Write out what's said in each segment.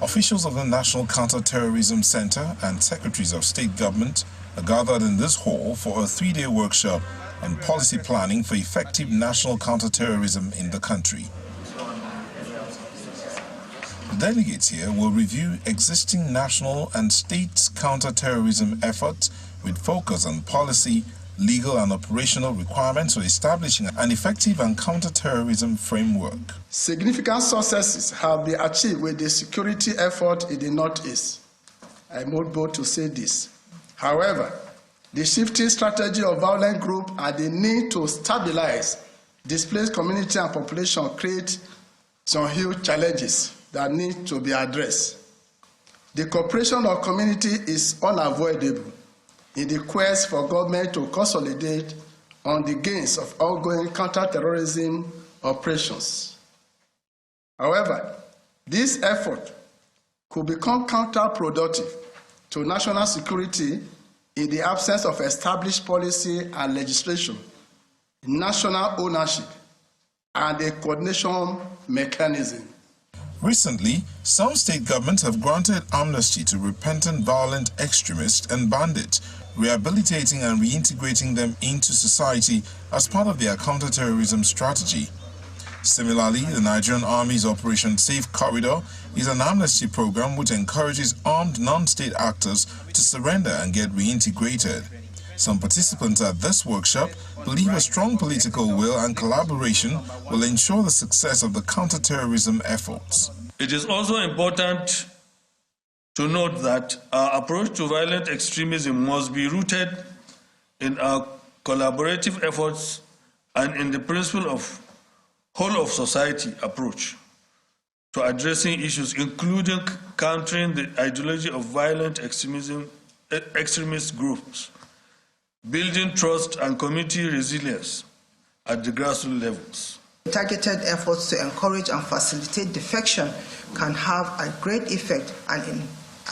Officials of the National Counter-Terrorism Center and secretaries of state government are gathered in this hall for a 3-day workshop on policy planning for effective national counter-terrorism in the country. The delegates here will review existing national and state counter-terrorism efforts with focus on policy, legal and operational requirements for establishing an effective and counter-terrorism framework. Significant successes have been achieved with the security effort in the Northeast. I'm not bold to say this. However, the shifting strategy of violent groups and the need to stabilize displaced community and population create some huge challenges that need to be addressed. The cooperation of community is unavoidable in the quest for government to consolidate on the gains of ongoing counter-terrorism operations. However, this effort could become counterproductive to national security in the absence of established policy and legislation, national ownership, and a coordination mechanism. Recently, some state governments have granted amnesty to repentant violent extremists and bandits, rehabilitating and reintegrating them into society as part of their counter-terrorism strategy. Similarly, the Nigerian Army's Operation Safe Corridor is an amnesty program which encourages armed non-state actors to surrender and get reintegrated. Some participants at this workshop believe a strong political will and collaboration will ensure the success of the counter-terrorism efforts. It is also important to note that our approach to violent extremism must be rooted in our collaborative efforts and in the principle of whole of society approach to addressing issues, including countering the ideology of violent extremist groups, building trust and community resilience at the grassroots levels. Targeted efforts to encourage and facilitate defection can have a great effect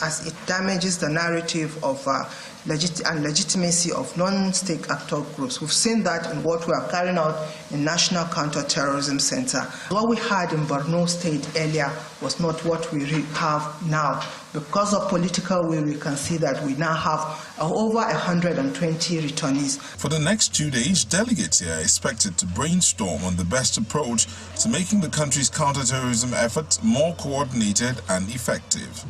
as it damages the narrative of legitimacy of non-state actor groups. We've seen that in what we are carrying out in National Counter-Terrorism Center. What we had in Borno State earlier was not what we have now. Because of political will, we can see that we now have over 120 returnees. For the next 2 days, delegates here are expected to brainstorm on the best approach to making the country's counter-terrorism efforts more coordinated and effective.